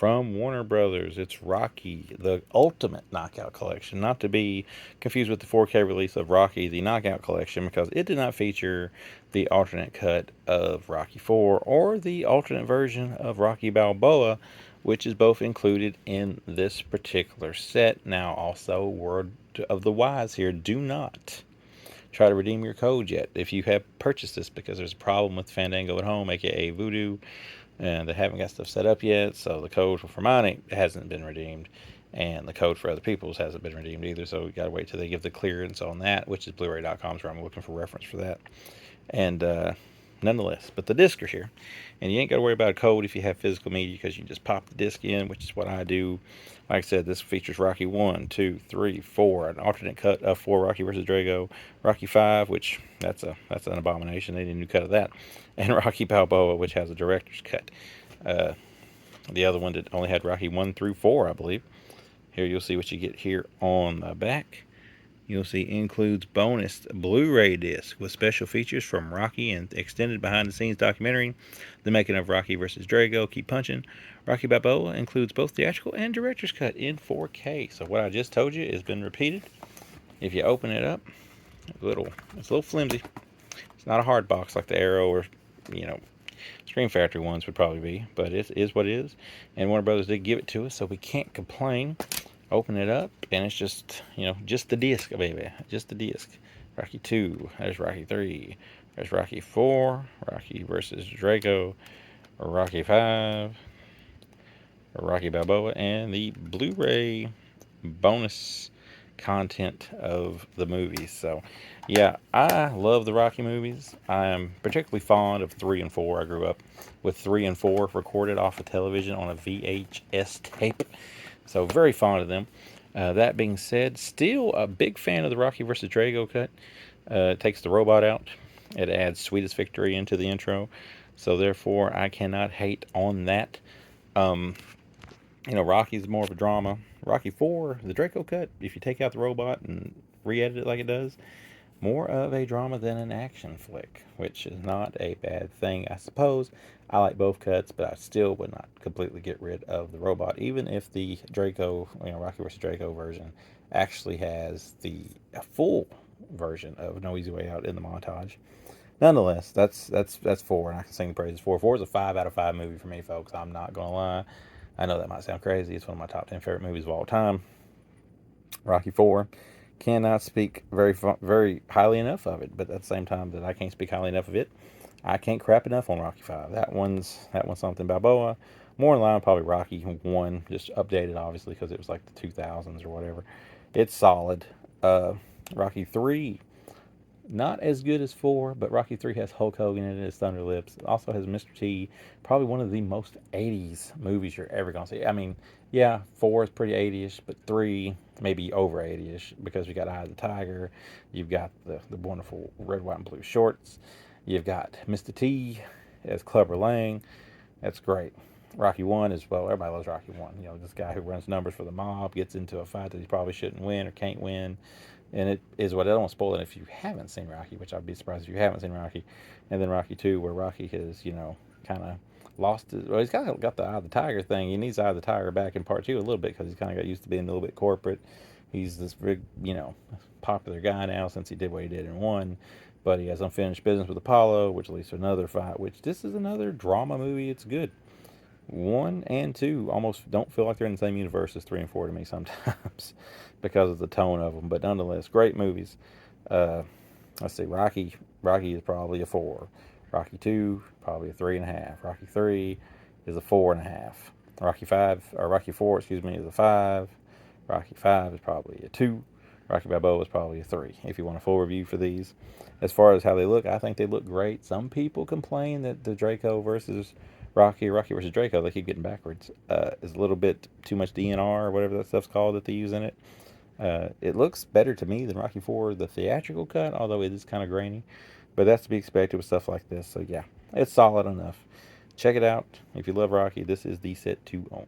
from Warner Brothers. It's Rocky, the Ultimate Knockout Collection, not to be confused with the 4K release of Rocky, the Knockout Collection, because it did not feature the alternate cut of Rocky 4 or the alternate version of Rocky Balboa, which is both included in this particular set. Now, also, word of the wise here, do not try to redeem your code yet if you have purchased this, because there's a problem with Fandango at Home, aka Voodoo, and they haven't got stuff set up yet. So the code for mine hasn't been redeemed, and the code for other people's hasn't been redeemed either. So we got to wait till they give the clearance on that, which is Blu-ray.com, so I'm looking for reference for that. And nonetheless, but the disc are here, and you ain't got to worry about a code if you have physical media, because you just pop the disc in, which is what I do. Like I said, this features Rocky 1, 2, 3, 4, an alternate cut of 4 Rocky versus Drago, Rocky 5, which that's an abomination. They need a new cut of that, and Rocky Balboa, which has a director's cut. Uh, the other one that only had Rocky 1 through 4, I believe. Here you'll see what you get here on the back. You'll see includes bonus Blu-ray disc with special features from Rocky and extended behind-the-scenes documentary, the making of Rocky vs. Drago, Keep Punching. Rocky Balboa includes both theatrical and director's cut in 4K. So what I just told you has been repeated. If you open it up, it's a little flimsy. It's not a hard box like the Arrow or, you know, Screen Factory ones would probably be, but it is what it is. And Warner Brothers did give it to us, so we can't complain. Open it up, and it's just, just the disc, baby. Just the disc. Rocky 2, there's Rocky 3, there's Rocky 4, Rocky versus Drago, Rocky 5, Rocky Balboa, and the Blu-ray bonus content of the movies. So, yeah, I love the Rocky movies. I am particularly fond of 3 and 4. I grew up with 3 and 4 recorded off of television on a VHS tape. So, very fond of them. That being said, still a big fan of the Rocky vs. Drago cut. It takes the robot out. It adds Sweetest Victory into the intro. So, therefore, I cannot hate on that. Um, Rocky's more of a drama. Rocky 4, the Draco cut, if you take out the robot and re-edit it like it does, more of a drama than an action flick, which is not a bad thing, I suppose. I like both cuts, but I still would not completely get rid of the robot, even if the Draco, Rocky vs. Draco version actually has the full version of No Easy Way Out in the montage. Nonetheless, that's 4, and I can sing the praises. 4 is a 5 out of 5 movie for me, folks. I'm not gonna lie. I know that might sound crazy. It's one of my top 10 favorite movies of all time. Rocky 4. Cannot speak very highly enough of it, but at the same time that I can't speak highly enough of it, I can't crap enough on Rocky 5. That one's something. Balboa, more in line with probably Rocky 1, just updated obviously because it was like the 2000s or whatever. It's solid. Rocky 3, not as good as 4, but Rocky 3 has Hulk Hogan in it as Thunder Lips. It also has Mr. T, probably one of the most 80s movies you're ever going to see. I mean, yeah, 4 is pretty 80ish, but 3 maybe over 80ish because you got Eye of the Tiger, you've got the wonderful red, white, and blue shorts, you've got Mr. T as Clubber Lang. That's great. Rocky 1 as well. Everybody loves Rocky 1. This guy who runs numbers for the mob gets into a fight that he probably shouldn't win or can't win. And it is what I don't want to spoil it if you haven't seen Rocky, which I'd be surprised if you haven't seen Rocky. And then Rocky 2, where Rocky has, kind of lost his. Well, he's kind of got the Eye of the Tiger thing. He needs Eye of the Tiger back in part 2 a little bit because he's kind of got used to being a little bit corporate. He's this big, popular guy now since he did what he did in 1. But he has unfinished business with Apollo, which leads to another fight, which this is another drama movie. It's good. 1 and 2 almost don't feel like they're in the same universe as 3 and 4 to me sometimes because of the tone of them. But nonetheless, great movies. Uh, let's see, Rocky is probably a 4. Rocky 2, probably a 3.5. Rocky 3 is a 4.5. Rocky 4, excuse me, is a 5. Rocky 5 is probably a 2. Rocky Balboa is probably a 3. If you want a full review for these, as far as how they look, I think they look great. Some people complain that the Draco versus Rocky versus Draco, they keep getting backwards, is a little bit too much DNR or whatever that stuff's called that they use in it. It looks better to me than Rocky 4, the theatrical cut, although it is kind of grainy. But that's to be expected with stuff like this. So yeah, it's solid enough. Check it out. If you love Rocky, this is the set to own.